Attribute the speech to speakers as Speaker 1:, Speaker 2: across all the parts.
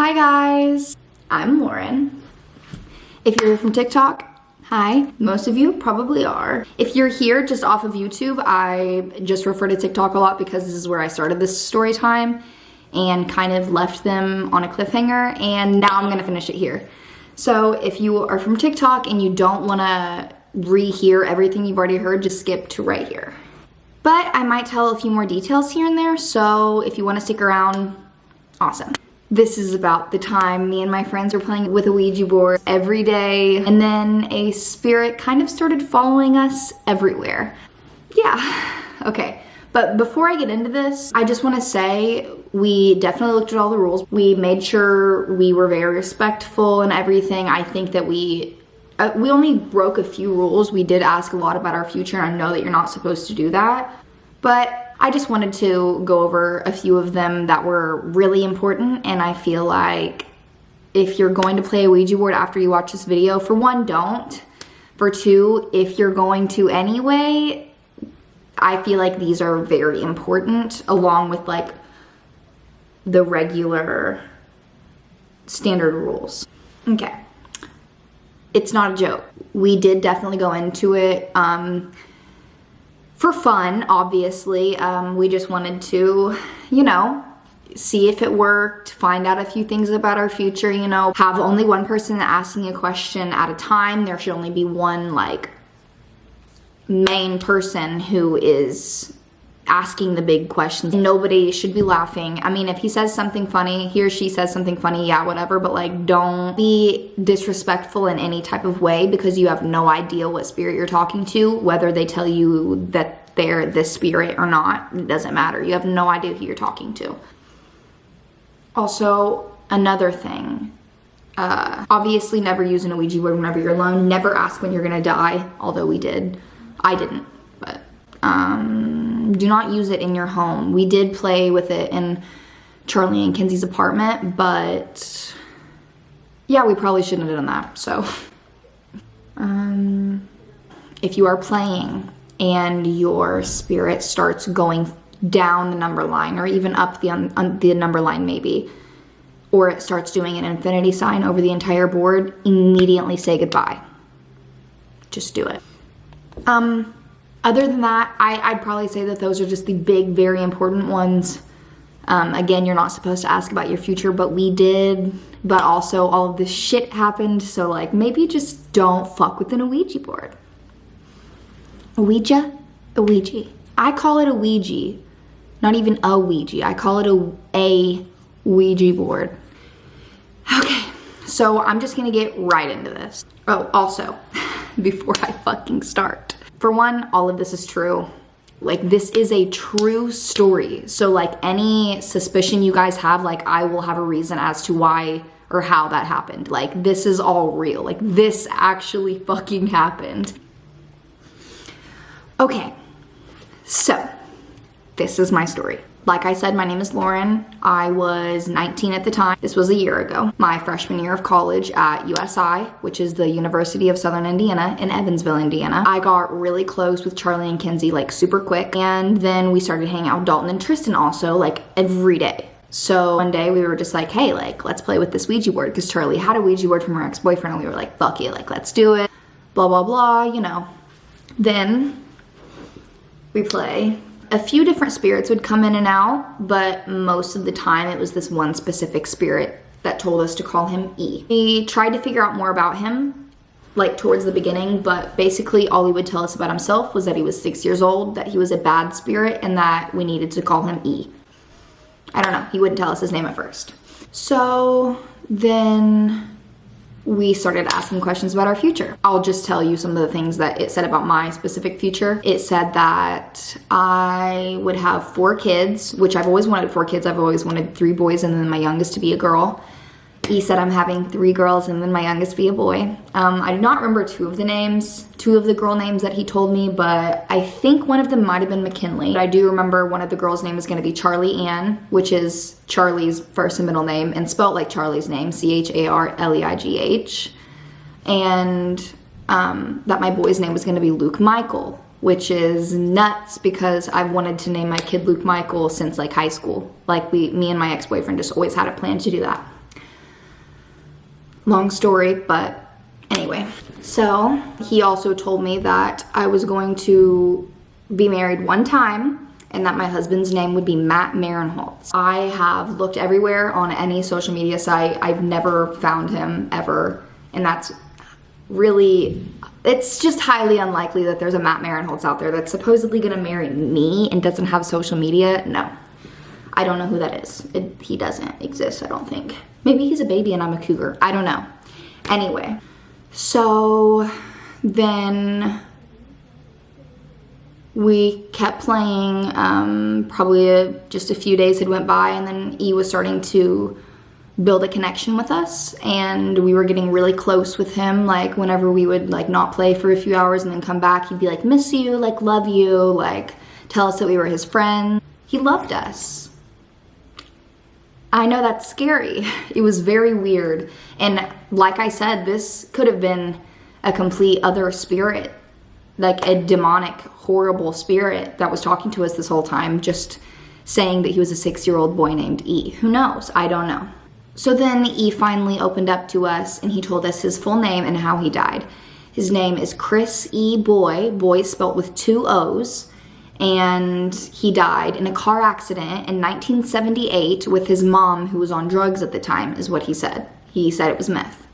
Speaker 1: Hi guys, I'm Lauren. If you're from TikTok, hi. Most of you probably are. If you're here just off of YouTube, I just refer to TikTok a lot because this is where I started this story time and kind of left them on a cliffhanger, and now I'm gonna finish it here. So if you are from TikTok and you don't wanna rehear everything you've already heard, just skip to right here. But I might tell a few more details here and there, so if you wanna stick around, awesome. This is about the time me and my friends were playing with a Ouija board every day, and then a spirit kind of started following us everywhere. Yeah, okay. But before I get into this, I just want to say we definitely looked at all the rules. We made sure we were very respectful and everything. I think that we only broke a few rules. We did ask a lot about our future, and I know that you're not supposed to do that. But I just wanted to go over a few of them that were really important, and I feel like if you're going to play a Ouija board after you watch this video, for one, don't. For two, if you're going to anyway, I feel like these are very important, along with like the regular standard rules. Okay, it's not a joke. We did definitely go into it for fun, obviously. We just wanted to, you know, see if it worked, find out a few things about our future, you know, have only one person asking a question at a time. There should only be one like main person who is asking the big questions. Nobody should be laughing. I mean, if he says something funny, he or she says something funny, yeah, whatever, but like don't be disrespectful in any type of way because you have no idea what spirit you're talking to, whether they tell you that they're this spirit or not. It doesn't matter. You have no idea who you're talking to. Also, another thing, obviously never use an Ouija board whenever you're alone. Never ask when you're gonna die, although we did. I didn't, but do not use it in your home. We did play with it in Charlie and Kenzie's apartment, but yeah, we probably shouldn't have done that. So if you are playing and your spirit starts going down the number line or even up the number line maybe, or it starts doing an infinity sign over the entire board, immediately say goodbye. Just do it. Other than that, I'd probably say that those are just the big, very important ones. Again, you're not supposed to ask about your future, but we did. But also all of this shit happened, so like maybe just don't fuck with an Ouija board. Ouija? A Ouija. I call it a Ouija, not even a Ouija. I call it a Ouija board. Okay, so I'm just gonna get right into this. Oh, also, before I fucking start. For one, all of this is true. Like, this is a true story. So like any suspicion you guys have, like I will have a reason as to why or how that happened. Like, this is all real. Like, this actually fucking happened. Okay, so this is my story. Like I said, my name is Lauren. I was 19 at the time. This was a year ago. My freshman year of college at USI, which is the University of Southern Indiana in Evansville, Indiana. I got really close with Charlie and Kenzie like super quick. And then we started hanging out with Dalton and Tristan also like every day. So one day we were just like, hey, like let's play with this Ouija board, because Charlie had a Ouija board from her ex-boyfriend and we were like, fuck it, like let's do it. Blah, blah, blah, you know. Then we play. A few different spirits would come in and out, but most of the time it was this one specific spirit that told us to call him E. We tried to figure out more about him, like towards the beginning, but basically all he would tell us about himself was that he was 6 years old, that he was a bad spirit, and that we needed to call him E. I don't know, he wouldn't tell us his name at first. So then we started asking questions about our future. I'll just tell you some of the things that it said about my specific future. It said that I would have 4 kids, which I've always wanted 4 kids. I've always wanted 3 boys and then my youngest to be a girl. He said I'm having 3 girls and then my youngest be a boy. I do not remember 2 of the names, 2 of the girl names that he told me, but I think one of them might have been McKinley. But I do remember one of the girls' name is gonna be Charlie Ann, which is Charlie's first and middle name and spelled like Charlie's name, Charleigh. And that my boy's name was gonna be Luke Michael, which is nuts because I've wanted to name my kid Luke Michael since like high school. Like me and my ex-boyfriend just always had a plan to do that. Long story, but anyway. So he also told me that I was going to be married one time and that my husband's name would be Matt Marinholtz. I have looked everywhere on any social media site. I've never found him ever. And that's really, it's just highly unlikely that there's a Matt Marinholtz out there that's supposedly gonna marry me and doesn't have social media. No, I don't know who that is. He doesn't exist, I don't think. Maybe he's a baby and I'm a cougar, I don't know. Anyway, so then we kept playing, probably just a few days had went by, and then E was starting to build a connection with us, and we were getting really close with him. Like whenever we would like not play for a few hours and then come back, he'd be like, miss you, like love you, like tell us that we were his friend. He loved us. I know that's scary. It was very weird. And like I said, this could have been a complete other spirit, like a demonic, horrible spirit that was talking to us this whole time, just saying that he was a 6-year-old boy named E. Who knows? I don't know. So then E finally opened up to us and he told us his full name and how he died. His name is Chris E. Boy, Boy spelled with 2 O's, and he died in a car accident in 1978 with his mom, who was on drugs at the time, is what he said. He said it was meth.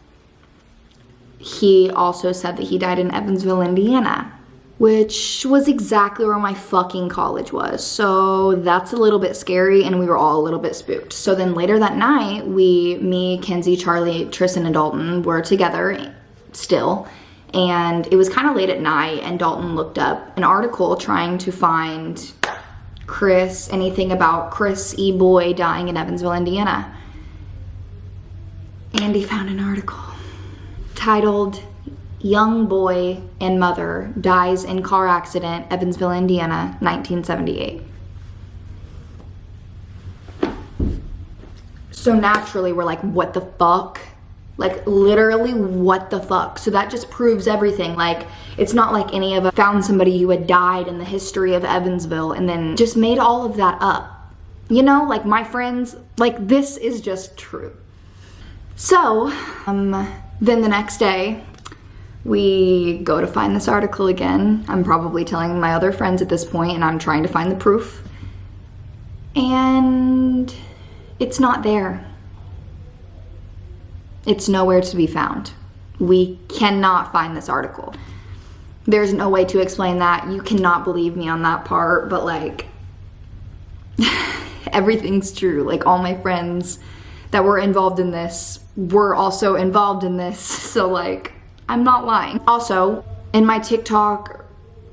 Speaker 1: He also said that he died in Evansville, Indiana, which was exactly where my fucking college was. So that's a little bit scary, and we were all a little bit spooked. So then later that night, me, Kenzie, Charlie, Tristan, and Dalton were together still, and it was kind of late at night, and Dalton looked up an article trying to find anything about Chris E. Boy dying in Evansville, Indiana. And he found an article titled, Young Boy and Mother Dies in Car Accident, Evansville, Indiana, 1978. So naturally, we're like, what the fuck? Like, literally, what the fuck? So that just proves everything. Like, it's not like any of us found somebody who had died in the history of Evansville and then just made all of that up. You know, like my friends, like this is just true. So, then the next day, we go to find this article again. I'm probably telling my other friends at this point, and I'm trying to find the proof. And it's not there. It's nowhere to be found. We cannot find this article. There's no way to explain that. You cannot believe me on that part, but like, everything's true. Like all my friends that were involved in this were also involved in this. So like, I'm not lying. Also, in my TikTok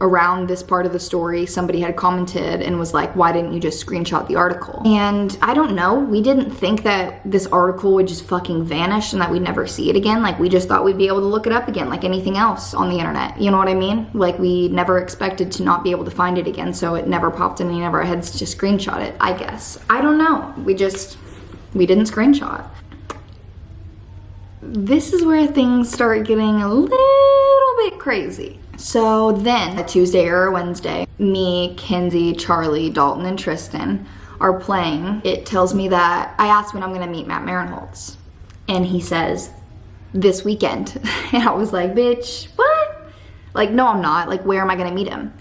Speaker 1: around this part of the story, somebody had commented and was like, why didn't you just screenshot the article? And I don't know, we didn't think that this article would just fucking vanish and that we'd never see it again. Like, we just thought we'd be able to look it up again like anything else on the internet. You know what I mean? Like, we never expected to not be able to find it again, so it never popped in any of our heads to screenshot it, I guess. I don't know. We didn't screenshot. This is where things start getting a little bit crazy. So then, a Tuesday or a Wednesday, me, Kenzie, Charlie, Dalton, and Tristan are playing. It tells me that I asked when I'm gonna meet Matt Marinholtz. And he says, this weekend. And I was like, bitch, what? Like, no, I'm not. Like, where am I gonna meet him?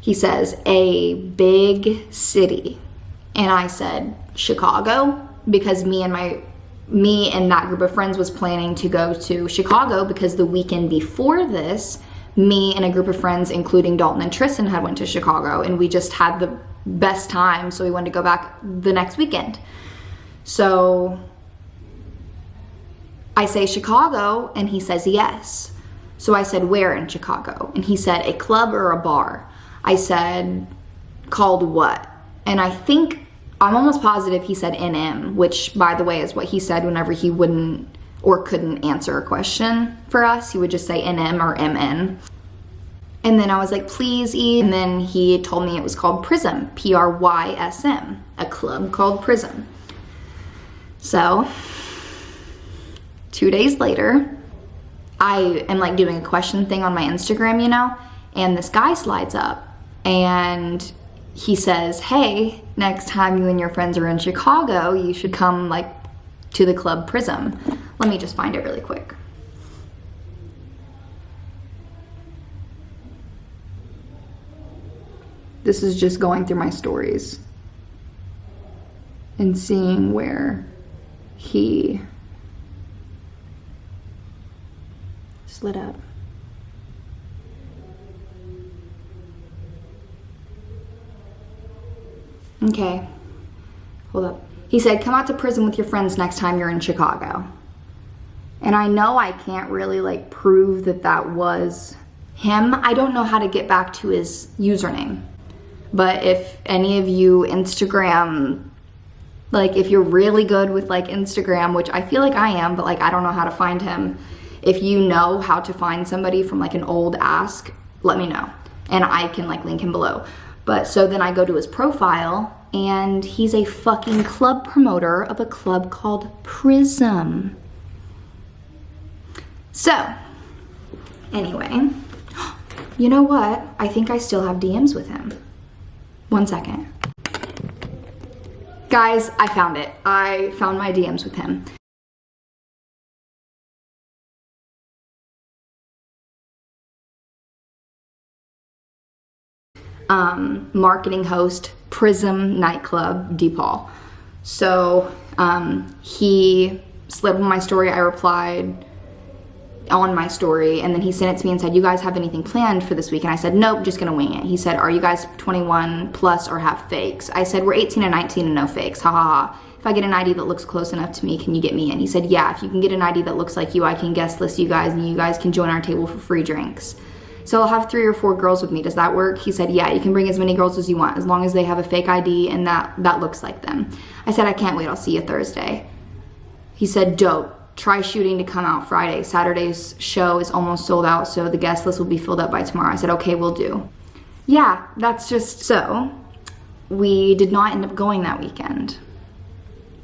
Speaker 1: He says, a big city. And I said, Chicago? Because me and that group of friends was planning to go to Chicago because the weekend before this, me and a group of friends, including Dalton and Tristan, had went to Chicago, and we just had the best time, so we wanted to go back the next weekend. So I say Chicago, and he says yes. So I said, where in Chicago? And he said, a club or a bar. I said, called what? And I'm almost positive he said NM, which, by the way, is what he said whenever he wouldn't or couldn't answer a question for us. He would just say NM or MN. And then I was like, please, E. And then he told me it was called Prism, Prysm, a club called Prism. So 2 days later, I am like doing a question thing on my Instagram, you know, and this guy slides up and he says, hey, next time you and your friends are in Chicago, you should come like to the club Prism. Let me just find it really quick. This is just going through my stories and seeing where he slid up. Okay, hold up. He said, come out to prison with your friends next time you're in Chicago. And I know I can't really like prove that that was him. I don't know how to get back to his username. But if any of you Instagram, like if you're really good with like Instagram, which I feel like I am, but like I don't know how to find him. If you know how to find somebody from like an old ask, let me know. And I can like link him below. But so then I go to his profile and he's a fucking club promoter of a club called Prism. So, anyway, you know what? I think I still have DMs with him. 1 second. Guys, I found it. I found my DMs with him. Marketing host, Prism Nightclub, DePaul. So he slid on my story. I replied on my story, and then he sent it to me and said, you guys have anything planned for this week? And I said, nope, just gonna wing it. He said, are you guys 21 plus or have fakes? I said, we're 18 and 19 and no fakes, ha ha ha. If I get an ID that looks close enough to me, can you get me in? He said, yeah, if you can get an ID that looks like you, I can guest list you guys and you guys can join our table for free drinks. So I'll have 3 or 4 girls with me. Does that work? He said, yeah, you can bring as many girls as you want, as long as they have a fake ID and that looks like them. I said, I can't wait. I'll see you Thursday. He said, dope. Try shooting to come out Friday. Saturday's show is almost sold out, so the guest list will be filled up by tomorrow. I said, okay, we'll do. Yeah, that's just so. We did not end up going that weekend.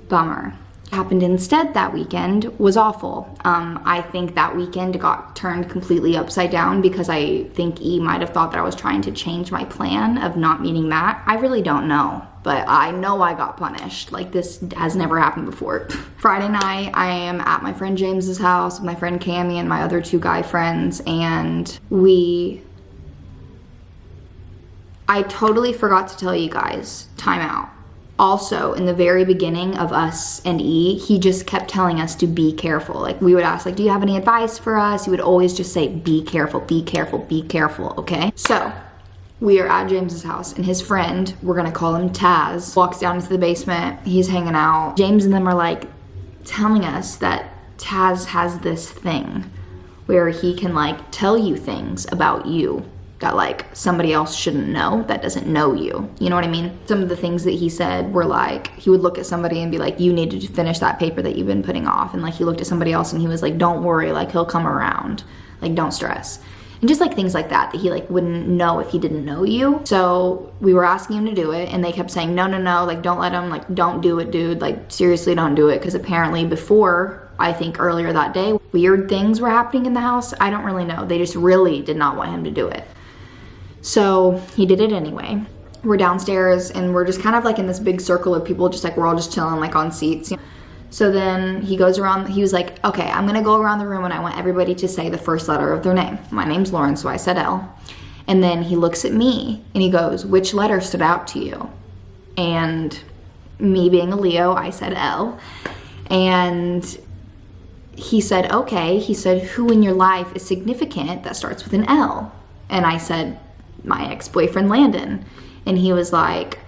Speaker 1: Bummer. Happened instead that weekend was awful. I think that weekend got turned completely upside down because I think E might have thought that I was trying to change my plan of not meeting Matt. I really don't know, but I know I got punished. Like, this has never happened before. Friday night, I am at my friend James's house with my friend Cammie and my other 2 guy friends, and I totally forgot to tell you guys, time out. Also, in the very beginning of us and E, he just kept telling us to be careful. Like, we would ask, like, do you have any advice for us? He would always just say, be careful, be careful, be careful, okay? So, we are at James's house, and his friend, we're gonna call him Taz, walks down into the basement. He's hanging out. James and them are like telling us that Taz has this thing where he can like tell you things about you that like somebody else shouldn't know that doesn't know you. You know what I mean? Some of the things that he said were like, he would look at somebody and be like, you need to finish that paper that you've been putting off. And like he looked at somebody else and he was like, don't worry, like he'll come around. Like, don't stress. And just like things like that he like wouldn't know if he didn't know you. So we were asking him to do it and they kept saying, no, like don't let him, like don't do it, dude. Like seriously, don't do it. Because apparently before, I think earlier that day, weird things were happening in the house. I don't really know. They just really did not want him to do it. So he did it anyway. We're downstairs and we're just kind of like in this big circle of people, just like we're all just chilling like on seats. So then he goes around, he was like, okay, I'm gonna go around the room and I want everybody to say the first letter of their name. My name's Lauren, so I said L. And then he looks at me and he goes, which letter stood out to you? And me being a Leo, I said L. And he said, okay. He said, who in your life is significant that starts with an L? And I said, my ex-boyfriend Landon. And he was like,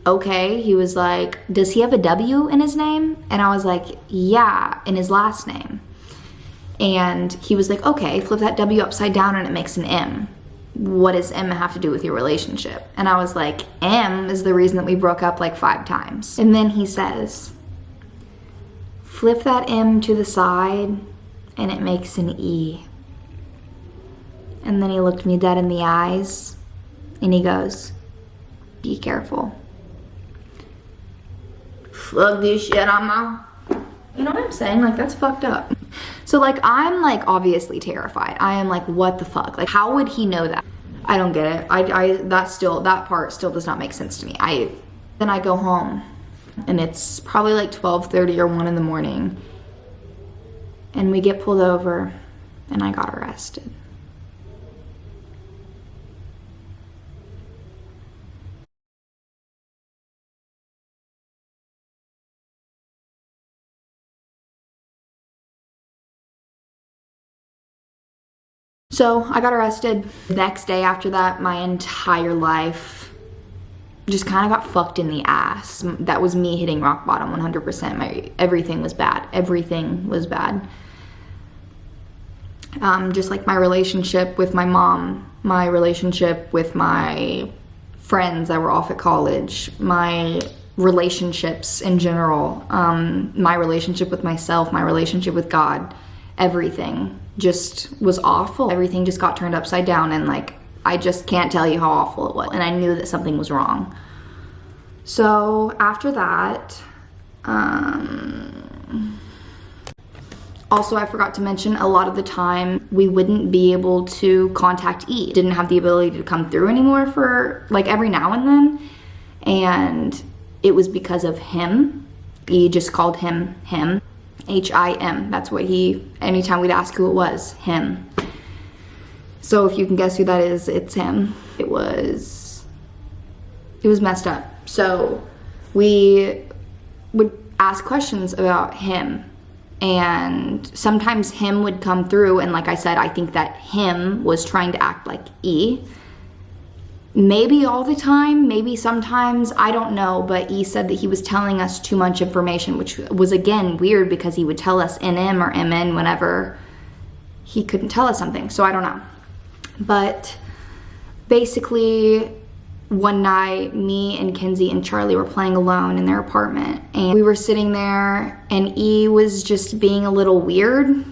Speaker 1: okay. He was like, does he have a W in his name? And I was like, yeah, in his last name. And he was like, okay, flip that W upside down and it makes an M. What does M have to do with your relationship? And I was like, M is the reason that we broke up like 5 times. And then he says, flip that M to the side and it makes an E. And then he looked me dead in the eyes and he goes, be careful. Fuck this shit, I'm out. You know what I'm saying? Like, that's fucked up. So like, I'm like obviously terrified. I am like, what the fuck? Like, how would he know that? I don't get it. That part still does not make sense to me. Then I go home and it's probably like 12:30 or 1 in the morning. And we get pulled over and I got arrested. So I got arrested. The next day after that, my entire life just kind of got fucked in the ass. That was me hitting rock bottom 100%. Everything was bad. Everything was bad. Just like my relationship with my mom, my relationship with my friends that were off at college, my relationships in general, my relationship with myself, my relationship with God, everything just was awful. Everything just got turned upside down, and like, I just can't tell you how awful it was. And I knew that something was wrong. So after that, also I forgot to mention, a lot of the time we wouldn't be able to contact E. Didn't have the ability to come through anymore for like every now and then. And it was because of him. E just called him him. H-I-M. That's what anytime we'd ask who it was, him. So if you can guess who that is, it's him. It was messed up. So we would ask questions about him, and sometimes him would come through, and like I said, I think that him was trying to act like E. Maybe all the time, maybe sometimes, I don't know, but E said that he was telling us too much information, which was again weird because he would tell us NM or MN whenever he couldn't tell us something, so I don't know. But basically, one night, me and Kinsey and Charlie were playing alone in their apartment, and we were sitting there, and E was just being a little weird,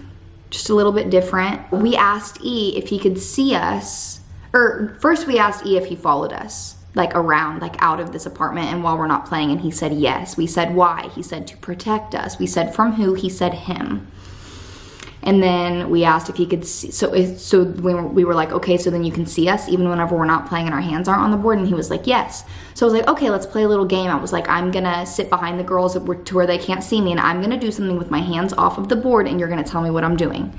Speaker 1: just a little bit different. We asked E if he could see us. Or first we asked E if he followed us, like around, like out of this apartment and while we're not playing, and he said yes. We said why? He said to protect us. We said from who? He said him. And then we asked if he could see, so we were like, okay, so then you can see us even whenever we're not playing and our hands aren't on the board, and he was like, yes. So I was like, okay, let's play a little game. I was like, I'm gonna sit behind the girls to where they can't see me, and I'm gonna do something with my hands off of the board, and you're gonna tell me what I'm doing.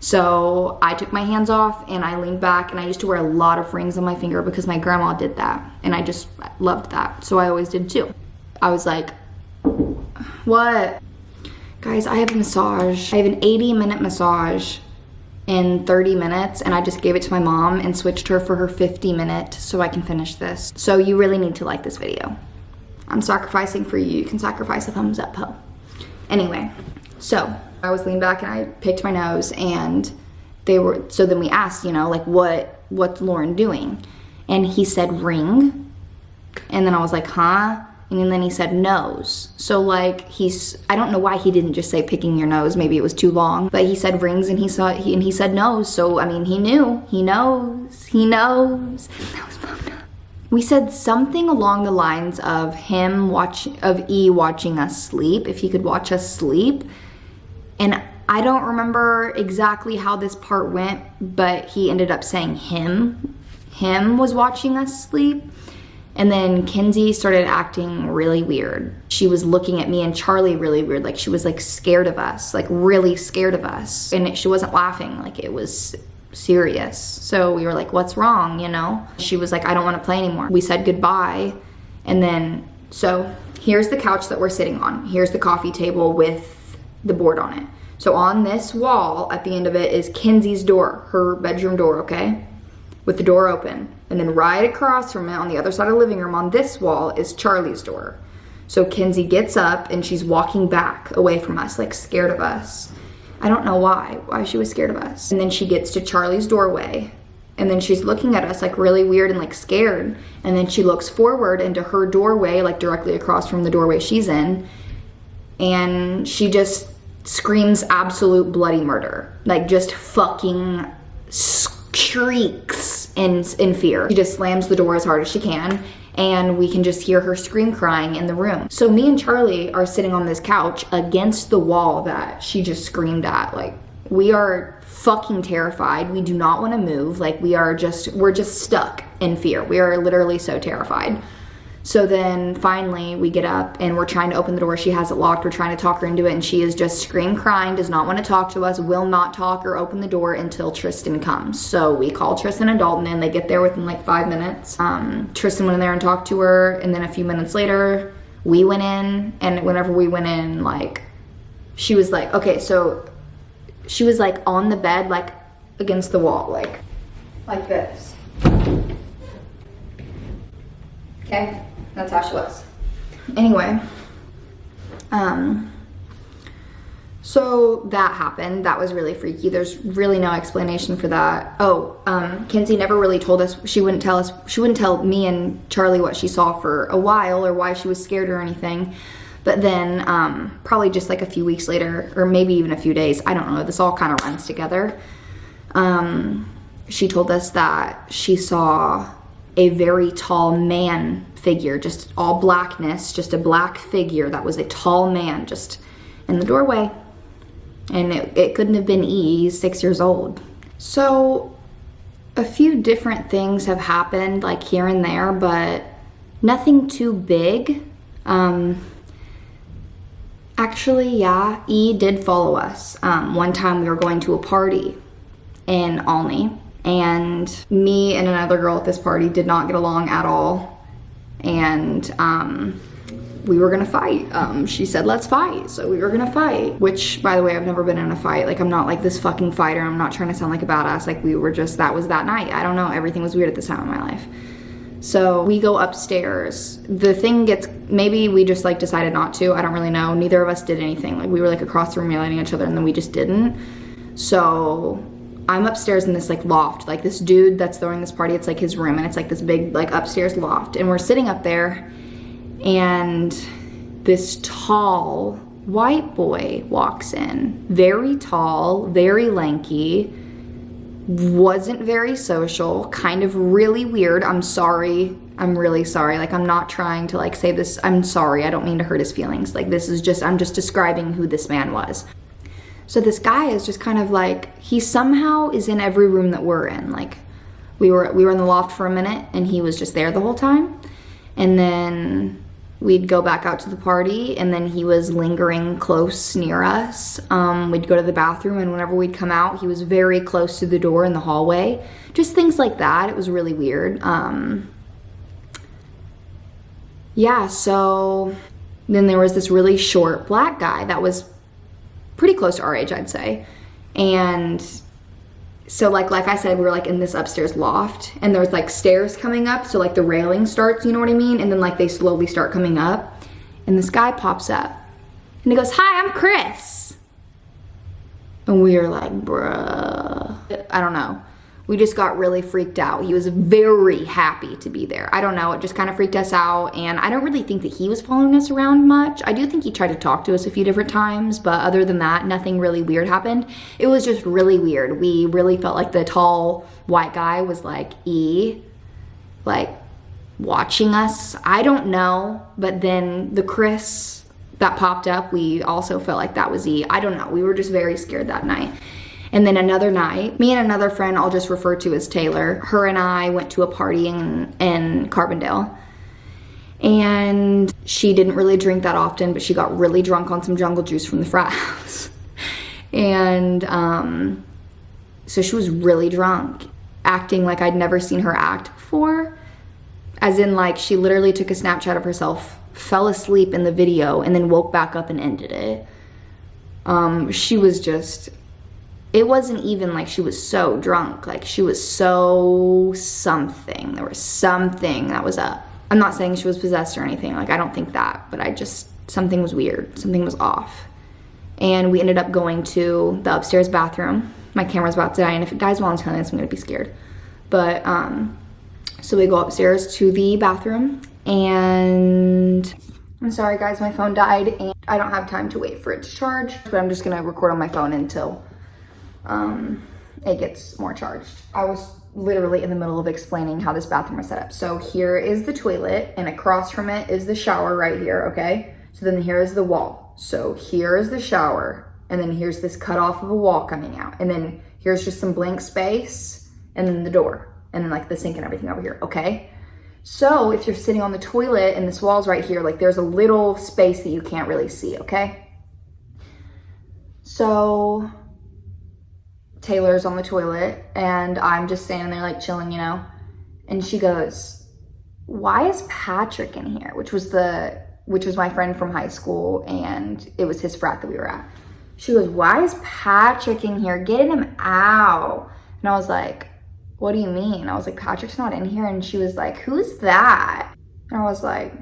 Speaker 1: So I took my hands off and I leaned back, and I used to wear a lot of rings on my finger because my grandma did that, and I just loved that. So I always did too. I was like, what? Guys, I have a massage. I have an 80-minute massage in 30 minutes, and I just gave it to my mom and switched her for her 50-minute so I can finish this. So you really need to like this video. I'm sacrificing for you. You can sacrifice a thumbs up, ho. Anyway, so I was leaned back and I picked my nose, and so then we asked, you know, like, what's Lauren doing? And he said ring. And then I was like, huh? And then he said nose. So like, I don't know why he didn't just say picking your nose. Maybe it was too long, but he said rings, and he said nose. So I mean, he knew, he knows. That was fucked up. We said something along the lines of E watching us sleep, if he could watch us sleep. And I don't remember exactly how this part went, but he ended up saying him was watching us sleep. And then Kinsey started acting really weird. She was looking at me and Charlie really weird, like she was like scared of us, like really scared of us. And she wasn't laughing, like it was serious. So we were like, what's wrong, you know? She was like, I don't want to play anymore. We said goodbye. And then, so here's the couch that we're sitting on. Here's the coffee table with the board on it. So on this wall at the end of it is Kinsey's door, her bedroom door, okay? With the door open. And then right across from it on the other side of the living room on this wall is Charlie's door. So Kinsey gets up and she's walking back away from us, like scared of us. I don't know why she was scared of us. And then she gets to Charlie's doorway, and then she's looking at us like really weird and like scared. And then she looks forward into her doorway, like directly across from the doorway she's in. And she just screams absolute bloody murder. Like just fucking shrieks in fear. She just slams the door as hard as she can, and we can just hear her scream crying in the room. So me and Charlie are sitting on this couch against the wall that she just screamed at. Like, we are fucking terrified. We do not want to move. Like, we're just stuck in fear. We are literally so terrified. So then finally we get up and we're trying to open the door. She has it locked. We're trying to talk her into it and she is just scream crying, does not want to talk to us, will not talk or open the door until Tristan comes. So we call Tristan and Dalton in. They get there within like 5 minutes. Tristan went in there and talked to her, and then a few minutes later we went in, and whenever we went in, like, she was like, okay, so she was like on the bed, like against the wall, like this. Okay, that's how she was. Anyway, so that happened. That was really freaky. There's really no explanation for that. Oh, Kenzie never really told us. She wouldn't tell me and Charlie what she saw for a while or why she was scared or anything. But then probably just like a few weeks later, or maybe even a few days, I don't know, this all kind of runs together. She told us that she saw a very tall man figure, just all blackness, just a black figure that was a tall man just in the doorway. And it couldn't have been E. He's 6 years old. So a few different things have happened, like here and there, but nothing too big. Actually, yeah, E did follow us. One time we were going to a party in Alney, and me and another girl at this party did not get along at all. And we were gonna fight. She said, let's fight. So we were gonna fight, which, by the way, I've never been in a fight. Like, I'm not like this fucking fighter. I'm not trying to sound like a badass. Like, we were just, that was that night. I don't know. Everything was weird at this time in my life. So we go upstairs. The thing gets, maybe we just like decided not to. I don't really know. Neither of us did anything. Like, we were like across the room yelling at each other, and then we just didn't. So I'm upstairs in this like loft. Like, this dude that's throwing this party, it's like his room, and it's like this big like upstairs loft. And we're sitting up there, and this tall white boy walks in. Very tall, very lanky, wasn't very social, kind of really weird. I'm sorry. I'm really sorry. Like, I'm not trying to like say this. I'm sorry. I don't mean to hurt his feelings. Like, this is just, I'm just describing who this man was. So this guy is just kind of like, he somehow is in every room that we're in. Like, we were in the loft for a minute, and he was just there the whole time. And then we'd go back out to the party, and then he was lingering close near us. We'd go to the bathroom, and whenever we'd come out, he was very close to the door in the hallway. Just things like that. It was really weird. Yeah, so then there was this really short black guy that was pretty close to our age, I'd say. And so like I said, we were like in this upstairs loft, and there's like stairs coming up, so like the railing starts, you know what I mean? And then like they slowly start coming up, and this guy pops up, and he goes, "Hi, I'm Chris." And we were like, bruh. I don't know. We just got really freaked out. He was very happy to be there. I don't know, it just kind of freaked us out, and I don't really think that he was following us around much. I do think he tried to talk to us a few different times, but other than that, nothing really weird happened. It was just really weird. We really felt like the tall white guy was like like watching us. I don't know, but then the Chris that popped up, we also felt like that was E. I don't know, we were just very scared that night. And then another night, me and another friend, I'll just refer to as Taylor, her and I went to a party in Carbondale. And she didn't really drink that often, but she got really drunk on some jungle juice from the frat house. And so she was really drunk, acting like I'd never seen her act before. As in, like, she literally took a Snapchat of herself, fell asleep in the video, and then woke back up and ended it. She was just... It wasn't even like she was so drunk. Like, she was so something. There was something that was up. I'm not saying she was possessed or anything. Like, I don't think that. But something was weird. Something was off. And we ended up going to the upstairs bathroom. My camera's about to die, and if it dies while I'm telling this, I'm gonna be scared. But, so we go upstairs to the bathroom, and I'm sorry guys, my phone died, and I don't have time to wait for it to charge. But I'm just gonna record on my phone until it gets more charged. I was literally in the middle of explaining how this bathroom is set up. So here is the toilet, and across from it is the shower right here, okay? So then here is the wall. So here is the shower, and then here's this cut off of a wall coming out, and then here's just some blank space, and then the door, and then like the sink and everything over here, okay? So if you're sitting on the toilet and this wall's right here, like there's a little space that you can't really see, okay? So Taylor's on the toilet and I'm just standing there like chilling, you know? And she goes, "Why is Patrick in here?" Which was my friend from high school, and it was his frat that we were at. She goes, "Why is Patrick in here? Get him out." And I was like, "What do you mean?" I was like, "Patrick's not in here." And she was like, "Who's that?" And I was like,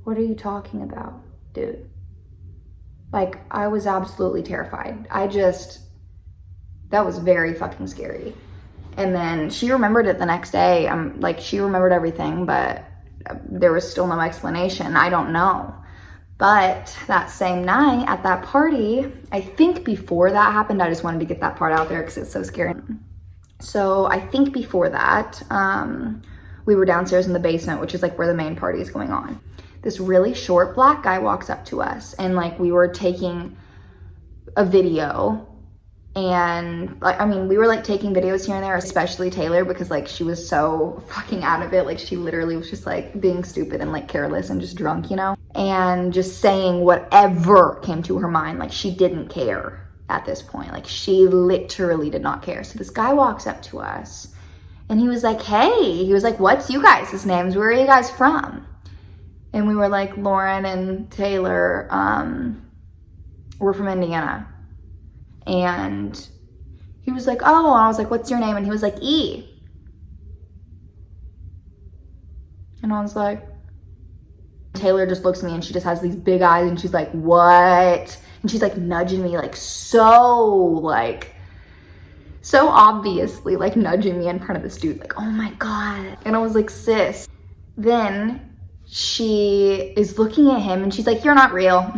Speaker 1: "What are you talking about, dude?" Like, I was absolutely terrified. That was very fucking scary. And then she remembered it the next day. Like, she remembered everything, but there was still no explanation. I don't know. But that same night at that party, I think before that happened, I just wanted to get that part out there because it's so scary. So I think before that, we were downstairs in the basement, which is like where the main party is going on. This really short black guy walks up to us, and like we were taking a video, and like, I mean, we were like taking videos here and there, especially Taylor, because like she was so fucking out of it. Like she literally was just like being stupid and like careless and just drunk, you know, and just saying whatever came to her mind. Like she didn't care at this point. Like she literally did not care. So this guy walks up to us and he was like, "Hey," he was like, "What's you guys' names? Where are you guys from?" And we were like, "Lauren and Taylor, we're from Indiana." And he was like, "Oh," and I was like, "What's your name?" And he was like, "E." And I was like, Taylor just looks at me and she just has these big eyes and she's like, "What?" And she's like nudging me, like so obviously like nudging me in front of this dude, like, "Oh my God." And I was like, "Sis." Then she is looking at him and she's like, "You're not real.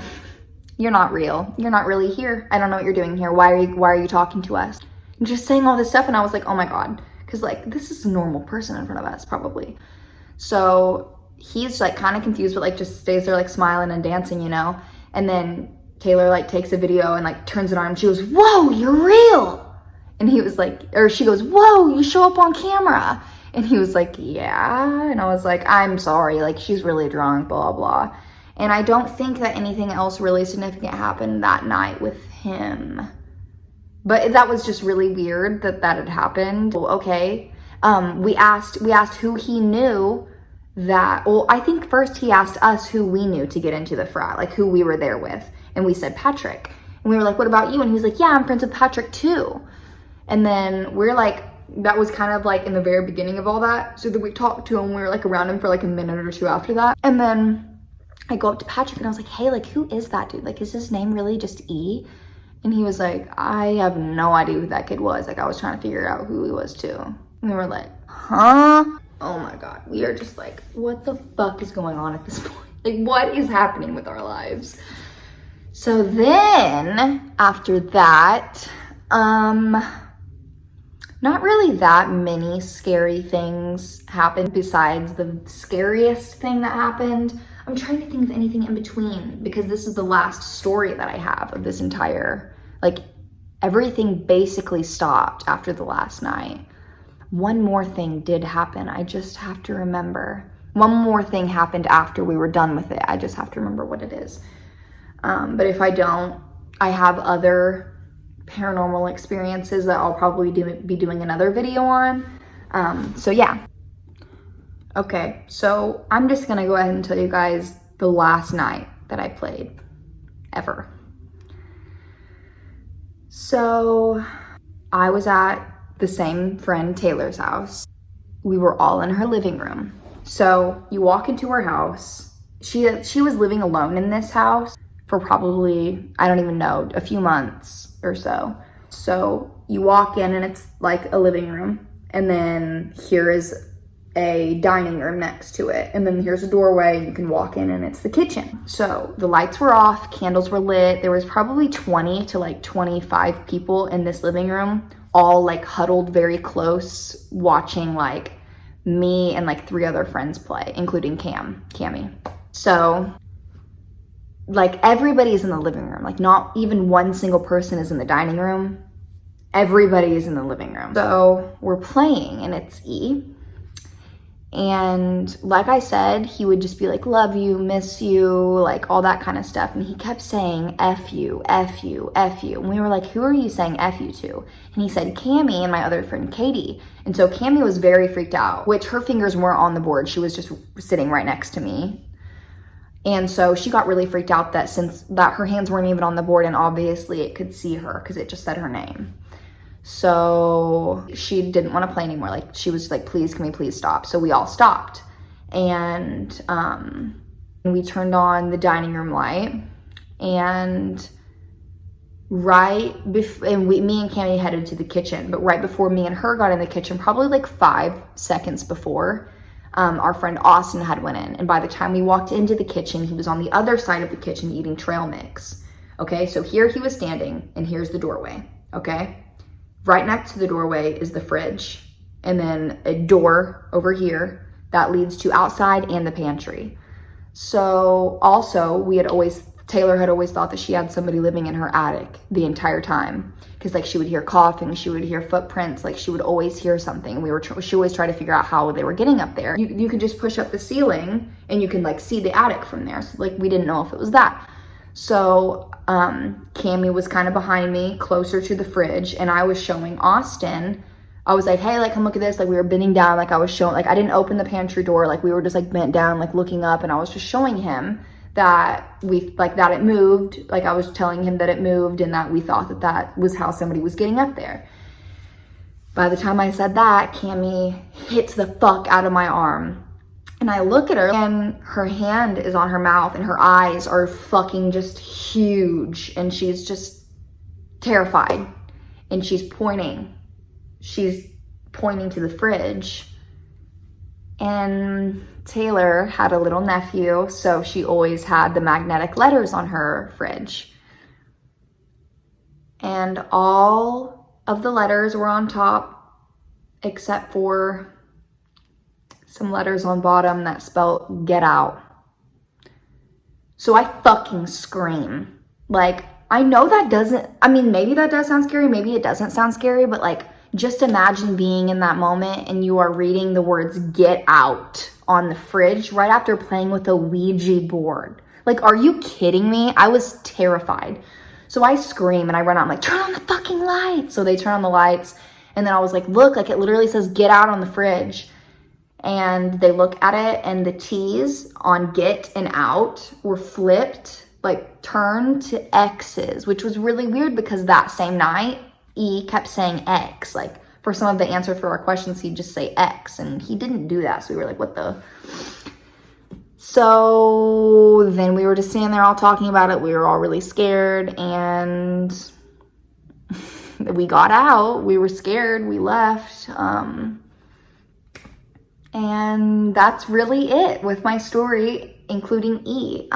Speaker 1: You're not real. You're not really here. I don't know what you're doing here. Why are you talking to us?" And just saying all this stuff. And I was like, "Oh my God." Because like, this is a normal person in front of us probably. So he's like kind of confused, but like just stays there like smiling and dancing, you know? And then Taylor like takes a video and like turns it on and she goes, "Whoa, you're real." And he was like, or she goes, "Whoa, you show up on camera." And he was like, "Yeah." And I was like, "I'm sorry. Like she's really drunk, blah, blah." And I don't think that anything else really significant happened that night with him. But that was just really weird that had happened. Well, okay. We asked who he knew that, well, I think first he asked us who we knew to get into the frat, like who we were there with. And we said Patrick. And we were like, "What about you?" And he was like, "Yeah, I'm friends with Patrick too." And then we're like, that was kind of like in the very beginning of all that. So then we talked to him, we were like around him for like a minute or two after that. And then I go up to Patrick and I was like, "Hey, like who is that dude? Like, is his name really just E?" And he was like, "I have no idea who that kid was." Like I was trying to figure out who he was too. And we were like, "Huh?" Oh my God. We are just like, what the fuck is going on at this point? Like what is happening with our lives? So then after that, not really that many scary things happened besides the scariest thing that happened. I'm trying to think of anything in between because this is the last story that I have of this entire, like everything basically stopped after the last night. One more thing did happen. I just have to remember. One more thing happened after we were done with it. I just have to remember what it is. But if I don't, I have other paranormal experiences that I'll probably be doing another video on. So yeah. Okay, so I'm just gonna go ahead and tell you guys the last night that I played ever. So I was at the same friend Taylor's house. We were all in her living room. So you walk into her house. She was living alone in this house for probably, I don't even know, a few months or so. So you walk in and it's like a living room. And then here is a dining room next to it. And then here's a doorway and you can walk in and it's the kitchen. So the lights were off, candles were lit. There was probably 20 to like 25 people in this living room, all like huddled very close, watching like me and like 3 other friends play, including Cammy. So like everybody's in the living room, like not even one single person is in the dining room. Everybody is in the living room. So we're playing and it's E. And like I said, he would just be like, love you, miss you, like all that kind of stuff. And he kept saying, F you, F you, F you. And we were like, who are you saying F you to? And he said, Cammie and my other friend, Katie. And so Cammie was very freaked out, which her fingers weren't on the board. She was just sitting right next to me. And so she got really freaked out that since that her hands weren't even on the board and obviously it could see her because it just said her name. So she didn't want to play anymore. Like she was like, please, can we please stop? So we all stopped. And we turned on the dining room light. And me and Cammie headed to the kitchen. But right before me and her got in the kitchen, probably like 5 seconds before, our friend Austin had went in. And by the time we walked into the kitchen, he was on the other side of the kitchen eating trail mix. Okay, so here he was standing and here's the doorway, okay? Right next to the doorway is the fridge, and then a door over here that leads to outside and the pantry. So also Taylor had always thought that she had somebody living in her attic the entire time. Cause like she would hear coughing, she would hear footprints, like she would always hear something. She always tried to figure out how they were getting up there. You could just push up the ceiling and you can like see the attic from there. So like we didn't know if it was that. So Cammie was kind of behind me, closer to the fridge, and I was showing Austin. I was like, hey, like come look at this. Like we were bending down, like I was showing, like I didn't open the pantry door, like we were just like bent down, like looking up, and I was just showing him that that it moved. Like I was telling him that it moved and that we thought that that was how somebody was getting up there. By the time I said that, Cammie hits the fuck out of my arm. And I look at her and her hand is on her mouth and her eyes are fucking just huge. And she's just terrified. And she's pointing. She's pointing to the fridge. And Taylor had a little nephew, so she always had the magnetic letters on her fridge. And all of the letters were on top except for some letters on bottom that spelled get out. So I fucking scream. Like, I know that doesn't, I mean, maybe that does sound scary, maybe it doesn't sound scary, but like, just imagine being in that moment and you are reading the words get out on the fridge right after playing with a Ouija board. Like, are you kidding me? I was terrified. So I scream and I run out, I'm like, turn on the fucking lights. So they turn on the lights and then I was like, look, like it literally says get out on the fridge. And they look at it and the T's on get and out were flipped, like turned to X's, which was really weird because that same night, E kept saying X. Like for some of the answers for our questions, he'd just say X and he didn't do that. So we were like, what the? So then we were just standing there all talking about it. We were all really scared and we got out. We were scared. We left. And that's really it with my story, including E.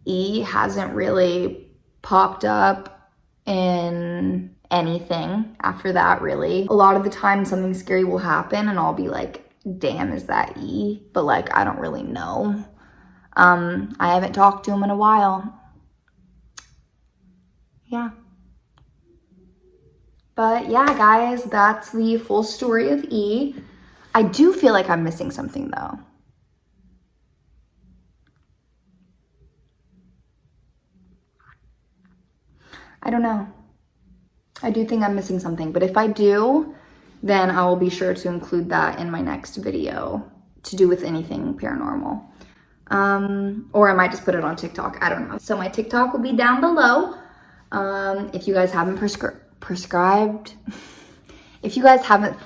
Speaker 1: E hasn't really popped up in anything after that, really. A lot of the time something scary will happen and I'll be like, damn, is that E? But like, I don't really know. I haven't talked to him in a while. Yeah. But yeah, guys, that's the full story of E. I do feel like I'm missing something though. I don't know. I do think I'm missing something, but if I do, then I will be sure to include that in my next video to do with anything paranormal. Or I might just put it on TikTok. I don't know. So my TikTok will be down below. If you guys haven't prescribed, if you guys haven't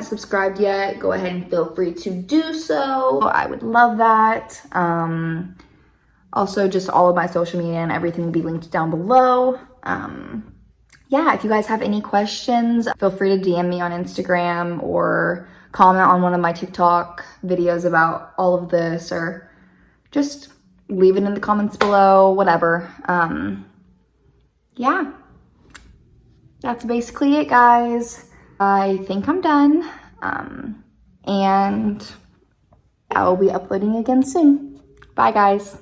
Speaker 1: subscribed yet, go ahead and feel free to do so. I would love that. Also, just all of my social media and everything will be linked down below. Yeah, if you guys have any questions, feel free to DM me on Instagram or comment on one of my TikTok videos about all of this, or just leave it in the comments below, whatever. Yeah, that's basically it, guys. I think I'm done, and I will be uploading again soon. Bye, guys.